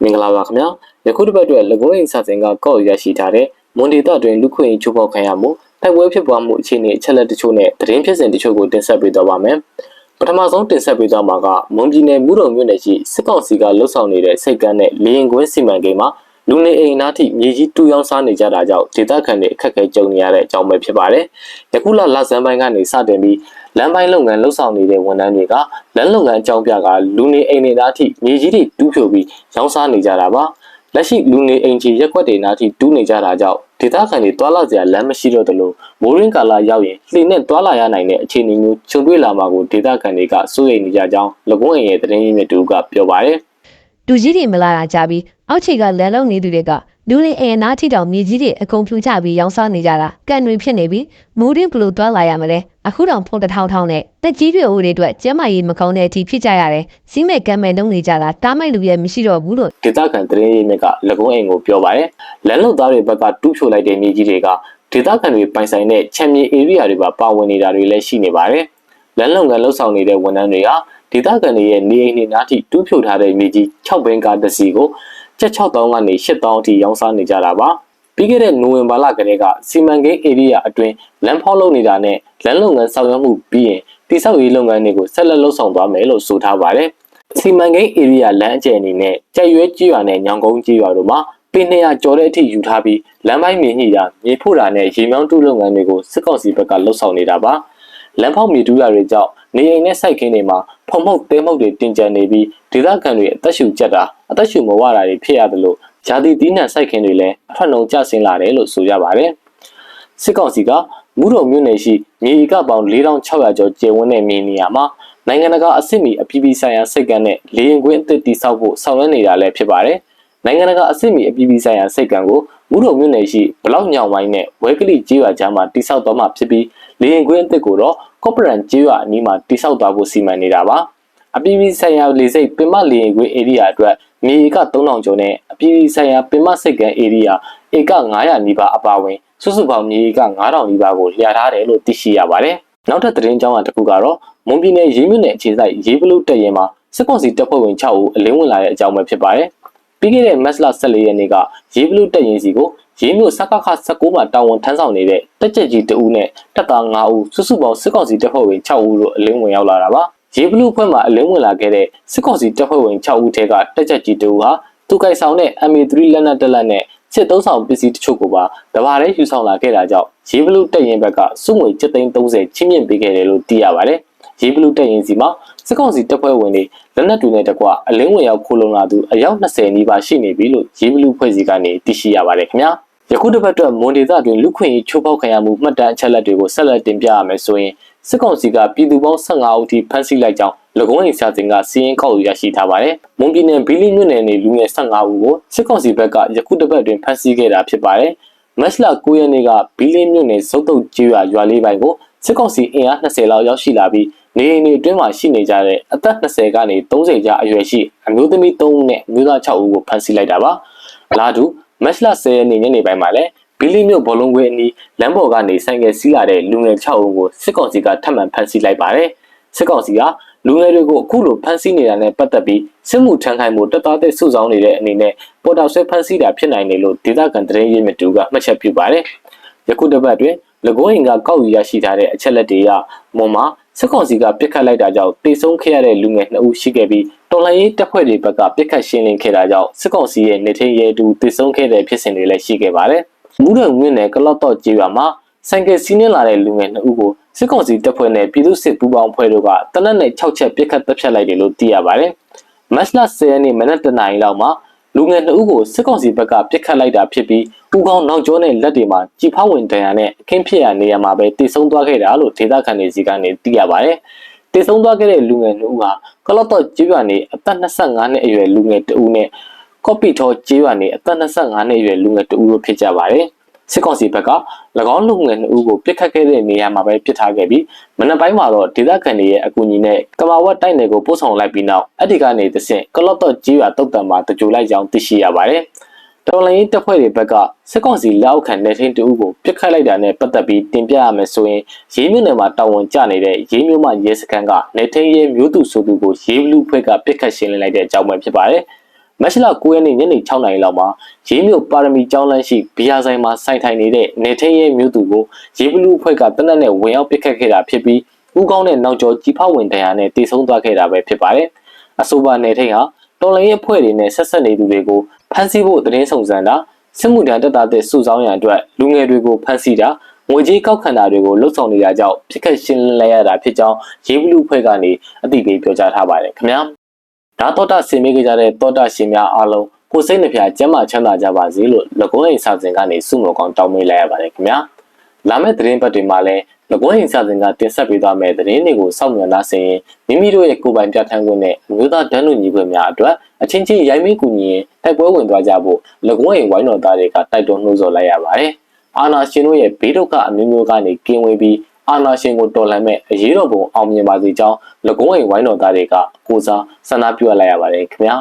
မင်္ဂလာပါခင်ဗျာယခုတစ်ပတ်အတွက်၎င်းအိမ်စာစဉ်ကကောက်ရရှိထားတဲ့မွန်ဒေတာတွင်လူခွင့်ချိုးဖောက်ခံရမှုတိုက်ပွဲဖြစ်ပွားမှုအခြေအနေအချက်အလက်တချို့နဲ့သတင်းဖြစ်စဉ်တချို့ကိုတင်ဆက်ပေးသွားပါမယ်ပထမဆုံးတင်ဆက်ပေးသွားမှာကမွန်ပြည်နယ်မူတော်မြို့နယ်ရှိစစ်ကောင်စီကလှုပ်ဆောင်နေတဲ့စိတ်ကမ်းနဲ့လေရင်ကွင်းစီမံကိန်းမှာလူနေအိမ်နားထိမြေကြီးတူးရောင်းစားနေကြတာကြောင့်ဒေသခံတွေအခက်အခဲကြုံနေရတဲ့အကြောင်းပဲဖြစ်ပါတယ်ယခုလဆန်းပိုင်းကနေစတင်ပြီးလမ်းပိုင်းလုပ်ငန်းလှုပ်ဆောင်နေတဲ့ဝန်ထမ်းတွေကလမ်းလုပ်ငန်းအကြောင်းပြကလူနေအိမ်တွေနားထိမြေကြီးတွေတူးဖြိုပြီးရောင်းစားနေကြတာပါလက်ရှိလူနေအိမ်ကြီးရက်ွက်တွေနားထိတူးနေကြတာကြောင့်ဒေသခံတွေတွာလာစရာလမ်းမရှိတော့သလိုမိုးရင်းကာလရောက်ရင်လှေနဲ့တွာလာရနိုင်တဲ့အခြေအနေမျိုးကြုံတွေ့လာမှာကိုဒေသခံတွေကစိုးရိမ်နေကြကြောင်း၎င်းအိမ်ရဲ့သတင်းရင်းမြစ်တူကပြောပါတယ်လူကြီးတွေမလာတာကြပြီးအောက်ခြေကလမ်းလုံးနေသူတွေကလူတွေအိမ်နားထိတောင်မြေကြီးတွေအကုန်ဖြူချပြီးရောင်းစားနေကြတာကန်တွေဖြစ်နေပြီးမူရင်းဘလို့တွာလာရမလဲအခုတောင်ဖုန်းတစ်ထောင်ထောင်နဲ့တက်ကြီးတွေအိုတွေအတွက်ကျမ်းမာရေးမကောင်းတဲ့အထိဖြစ်ကြရတယ်စီးမဲ့ကမ်းမဲ့လုံးနေကြတာတားမိုက်လူရဲ့မရှိတော့ဘူးလို့ဒေသခံသတင်းရင်းမြစ်က၎င်းအိမ်ကိုပြောပါတယ်လမ်းလုံသားတွေဘက်ကတူးဖြိုလိုက်တဲ့မြေကြီးတွေကဒေသခံတွေပိုင်ဆိုင်တဲ့ချမ်းမြေဧရိယာတွေပါပါဝင်နေတာတွေလည်းရှိနေပါတယ်လမ်းလုံငန်းလှုပ်ဆောင်နေတဲ့ဝန်ထမ်းတွေကဒေသခံတွေရဲ့နေအိမ်တွေနားထိတူးဖြိုထားတဲ့မြေကြီး6ဘင်းကားတစ်စီကိုကျပ်6000ကနေ8000အထိရောင်းစားနေကြတာပါပြီးခဲ့တဲ့နိုဝင်ဘာလကတည်းကစီမံကိန်းဧရိယာအတွင်းလမ်းဖောက်လုပ်နေတာနဲ့လမ်းလုပ်ငန်းဆောင်ရွက်မှုပြီးရင်တိစောက်ရေးလုပ်ငန်းတွေကိုဆက်လက်လှုပ်ဆောင်သွားမယ်လို့ဆိုထားပါတယ်စီမံကိန်းဧရိယာလမ်းအကျယ်အနေနဲ့ကြက်ရွဲကြီးရွာနဲ့ညောင်ကုန်းကြီးရွာတို့မှာပေ200ကျော်တဲ့အထိယူထားပြီးလမ်းပိုင်းမြေညှိတာမြေဖို့တာနဲ့ရေမြောင်းတူးလုပ်ငန်းတွေကိုစစ်ကောင်စီဘက်ကလှုပ်ဆောင်နေတာပါလမ်းဖောက်မြေတူးတာတွေကြောင့်နေအိမ်နဲ့စိုက်ခင်းတွေမှာဖုံမှုတ်တဲမှုတ်တွေတင်ကြံနေပြီးဒေသခံတွေအသက်ရှူကျက်တာအသက်ရှူမဝတာတွေဖြစ်ရတယ်လို့ဂျာတိတီးနှံစိုက်ခင်းတွေလည်းအထွက်နှုံကျဆင်းလာတယ်လို့ဆိုကြပါတယ်စစ်ကောင်စီကမူတော်မြို့နယ်ရှိမြေဧကပေါင်း4600ကျော်ကျယ်ဝန်းတဲ့မြေနေရာမှာနိုင်ငံတကာအဆင့်မီအပြည်ပြည်ဆိုင်ရာစိတ်ကမ်းနဲ့လေရင်ကွင်းအသစ်တိစောက်ဖို့ဆောင်ရွက်နေတာလည်းဖြစ်ပါတယ်နိုင်ငံတကာအဆင့်မီအပြည်ပြည်ဆိုင်ရာစိတ်ကမ်းကိုမူတော်မြို့နယ်ရှိဘလောက်ညောင်ဝိုင်းနဲ့ဝဲကလိကျေးရွာကြားမှာတိစောက်သွားမှာဖြစ်ပြီးလေရင်ကွင်းအသစ်ကိုတော့ကော့ပရန်ကျေးရွာအနီးမှာတိစောက်သွားဖို့စီမံနေတာပါအပြည်ပြည်ဆိုင်ရာလေဆိပ်ပင်မလေရင်ကွင်းဧရိယာအတွက်မြေဧက3000ကျော်နဲ့အပြည်ပြည်ဆိုင်ရာပင်မစိတ်ကမ်းဧရိယာဧက900နီးပါးအပါအဝင်စုစုပေါင်းမြေဧက9000နီးပါးကိုလျာထားတယ်လို့သိရှိရပါတယ်နောက်ထပ်သတင်းကြောင်းတစ်ခုကတော့မွန်ပြည်နယ်ရေးမြို့နယ်အခြေစိုက်ရေးဘလူးတပ်ရင်မှာစစ်ကောင်စီတပ်ဖွဲ့ဝင်6ဦးအလင်းဝင်လာတဲ့အကြောင်းပဲဖြစ်ပါတယ်ပြီးခဲ့တဲ့မတ်လ14ရက်နေ့ကရေးဘလူးတပ်ရင်စီကိုရေးမြို့စကခ19မှာတာဝန်ထမ်းဆောင်နေတဲ့တက်ကြက်ကြီး2ဦးနဲ့တပ်သား5ဦးစုစုပေါင်းစစ်ကောင်စီတပ်ဖွဲ့ဝင်6ဦးတို့အလင်းဝင်ရောက်လာတာပါရေးဘလူးအဖွဲ့မှာအလင်းဝင်လာခဲ့တဲ့စစ်ကောင်စီတပ်ဖွဲ့ဝင်6ဦးထဲကတက်ကြက်ကြီး2ဦးဟာသူကိုင်ဆောင်တဲ့ MA3 လက်နက်တက်လက်နဲ့စစ်သုံးဆောင်ပစ္စည်းတချို့ကိုပါတဘာရဲယူဆောင်လာခဲ့တာကြောင့်ရေးဘလူးတပ်ရင်ဘက်ကစုငွေ730ချင်းမြင့်ပေးခဲ့တယ်လို့သိရပါတယ်ရေးဘလူးတပ်ရင်စီမှာစစ်ကောင်စီတပ်ဖွဲ့ဝင်တွေလက်နက်တွေနဲ့တကွအလင်းဝင်ရောက်ခိုးလုံလာသူအယောက်20နီးပါးရှိနေပြီလို့ရေးဘလူးဖွဲ့စည်းကနေသိရှိရပါတယ်ခင်ဗျာယခုတစ်ပတ်အတွက်မွန်ဒေသတွင်လူခွင့်ရေးချိုးဖောက်ခံရမှုမှတ်တမ်းအချက်အလက်တွေကိုဆက်လက်တင်ပြရမယ်ဆိုရင်စစ်ကောင်စီကပြည်သူပေါင်း15ဦးထိဖမ်းဆီးလိုက်ကြောင်း၎င်းအိမ်စာတင်ကစီးရင်ကောက်ရရှိထားပါတယ်။မွန်ပြည်နယ်ဘီလီမြို့နယ်နေလူငယ်15ဦးကိုစစ်ကောင်စီဘက်ကယခုတစ်ပတ်တွင်ဖမ်းဆီးခဲ့တာဖြစ်ပါတယ်။မတ်လ9ရက်နေ့ကဘီလီမြို့နယ်ဇုတ်တုတ်ကျေးရွာလေးပိုင်းကိုစစ်ကောင်စီအင်အား20လောက်ရောက်ရှိလာပြီးနေအိမ်တွေအတွင်းမှာရှိနေကြတဲ့အသက်20ကနေ30ကြားအရွယ်ရှိအမျိုးသမီး3ဦးနဲ့အမျိုးသား6ဦးကိုဖမ်းဆီးလိုက်တာပါ။လာတူမတ်လ10ရက်နေ့ညနေပိုင်းမှာလည်းဘီလီမြို့ဘောလုံးကွင်းအနီးလမ်းပေါ်ကနေဆိုင်ကယ်စီးလာတဲ့လူငယ်6ဦးကိုစစ်ကောင်စီကထပ်မံဖမ်းဆီးလိုက်ပါတယ်။စစ်ကောင်စီကလူငယ်တွေကိုအခုလိုဖမ်းဆီးနေတာနဲ့ပတ်သက်ပြီးစစ်မှုထမ်းခိုင်းမှုတပ်သားတဲ့စုဆောင်နေတဲ့အနေနဲ့ပေါ်တောက်ဆွဲဖမ်းဆီးတာဖြစ်နိုင်တယ်လို့ဒေသခံသတင်းရင်းမြစ်တူကမှတ်ချက်ပြုပါတယ်။ယခုတစ်ပတ်တွင်၎င်းအိမ်ကကောက်ယူရရှိထားတဲ့အချက်လက်တွေအရမွန်မှာစစ်ကောင်စီကပစ်ခတ်လိုက်တာကြောင့်တေဆုံးခဲ့ရတဲ့လူငယ်2ဦးရှိခဲ့ပြီးတော်လှန်ရေးတပ်ဖွဲ့တွေဘက်ကပစ်ခတ်ရှင်းလင်းခဲ့တာကြောင့်စစ်ကောင်စီရဲ့နေထင်းရဲတူတေဆုံးခဲ့တဲ့ဖြစ်စဉ်တွေလည်းရှိခဲ့ပါတယ်။မူးတော်မြို့နယ်ကလော့တော့ကျေးရွာမှာဆိုင်ကယ်စီးနှင်းလာတဲ့လူငယ်2ဦးကိုစစ်ကောင်စီတပ်ဖွဲ့နဲ့ပြည်သူ့စစ်ပူးပေါင်းအဖွဲ့တို့ကတနက်နဲ့6ချက်ပစ်ခတ်တပ်ဖြတ်လိုက်တယ်လို့သိရပါတယ်။မတ်လ10ရက်နေ့မနက်တနာရီလောက်မှာလူငယ်2ဦးကိုစစ်ကောင်စီဘက်ကပစ်ခတ်လိုက်တာဖြစ်ပြီးဦးခေါင်းနောက်ကျောနဲ့လက်တွေမှာကြည်ဖောက်ဝင်ဒဏ်ရာနဲ့အခင်းဖြစ်ရနေရမှာပဲတေဆုံးသွားခဲ့တာလို့ဒေသခံတွေစီကနေသိရပါတယ်။တေဆုံးသွားခဲ့တဲ့လူငယ်2ဦးဟာကလော့တော့ကျေးရွာနေအသက်25နှစ်အရွယ်လူငယ်2ဦးနဲ့ကော့ပီထောကျေးရွာနေအသက်25နှစ်အရွယ်လူငယ်2ဦးတို့ဖြစ်ကြပါတယ်။စစ်ကောင်စီဘက်က၎င်းလူငယ်2ဦးကိုပစ်ခတ်ခဲ့တဲ့နေရာမှာပဲပစ်ထားခဲ့ပြီးမနက်ပိုင်းမှာတော့ဒေသခံတွေရဲ့အကူအညီနဲ့ကမာဝတ်တိုက်နယ်ကိုပို့ဆောင်လိုက်ပြီးနောက်အဲ့ဒီကနေတဆင့်ကလော့တော့ကျေးရွာတုတ်တံမှာတကြိုလိုက်ကြောင်းသိရှိရပါတယ်။တော်လိုင်းတပ်ဖွဲ့တွေဘက်ကစစ်ကောင်စီလက်အောက်ခံနေထင်း2ဦးကိုပစ်ခတ်လိုက်တာနဲ့ပတ်သက်ပြီးတင်ပြရမယ်ဆိုရင်ရေးမြို့နယ်မှာတာဝန်ကျနေတဲ့ရေးမြို့မှရဲစခန်းကနေထင်းရဲမျိုးသူဆိုသူကိုရေးဘလူးဖွဲ့ကပစ်ခတ်ရှင်းလင်းလိုက်တဲ့အကြောင်းပဲဖြစ်ပါတယ်။ မက်လ9ရက်နေ့ညနေ6နာရီလောက်မှာရေးမြို့ပါရမီကျောင်းလမ်းရှိဘီယာဆိုင်မှာစိုက်ထိုင်နေတဲ့နေထင်းရဲမြို့သူကိုရေးဘလူးအဖွဲ့ကတနက်နဲ့ဝင်ရောက်ပစ်ခတ်ခဲ့တာဖြစ်ပြီးဦးကောင်းတဲ့နောက်ကျော်ကြီးဖောက်ဝင်ဒဏ်ရာနဲ့တေဆုံးသွားခဲ့တာပဲဖြစ်ပါတယ်။အဆိုပါနေထင်းဟာတော်လိုင်းရဲအဖွဲ့တွေနဲ့ဆက်ဆက်နေသူတွေကိုဖမ်းဆီးဖို့သတင်းဆောင်စံတာစစ်မှုထမ်းတပ်သားတွေစုဆောင်းရန်အတွက်လူငယ်တွေကိုဖမ်းဆီးတာငွေကြေးကောက်ခံတာတွေကိုလှုပ်ဆောင်နေတာကြောင့်ဖြစ်ခက်ရှင်းလင်းလိုက်ရတာဖြစ်ကြောင်းရေးဘလူးအဖွဲ့ကနေအသိပေးပြောကြားထားပါတယ်ခင်ဗျာ။ဒါတော့တာဆင်မေးကြတဲ့တောတာရှင်များအားလုံးကိုစိတ်နှပြကျမ်းမာချမ်းသာကြပါစေလို့လကုံးအိမ်စာစဉ်ကနေစုမော်ကောင်းတောင်းပေးလိုက်ရပါတယ်ခင်ဗျာလာမယ့်သတင်းပတ်တွေမှာလည်းလကုံးအိမ်စာစဉ်ကတင်ဆက်ပေးသွားမယ့်သတင်းတွေကိုစောင့်မျှော်နှားဆင်ရင်မိမိတို့ရဲ့ကိုယ်ပိုင်ပြဋ္ဌာန်းခွင့်နဲ့အမျိုးသားဒန်းလူညီခွင့်များအတွက်အချင်းချင်းရိုင်းမင်းကူညီရင်တိုက်ပွဲဝင်သွားကြဖို့လကုံးအိမ်ဝိုင်းတော်သားတွေကတိုက်တွန်းနှိုးဆော်လိုက်ရပါတယ်အာနာရှင်တို့ရဲ့ဘေးဒုက္ခအမျိုးမျိုးကနေကင်းဝေးပြီးအာနာရှင်ကိုတော်လှန်မဲ့အရေးတော်ပုံအောင်မြင်ပါစေကြောင်းလကုံးအိမ်ဝိုင်းတော်သားတွေကကိုစားဆန္ဒပြုလိုက်ရပါတယ်ခင်ဗျာ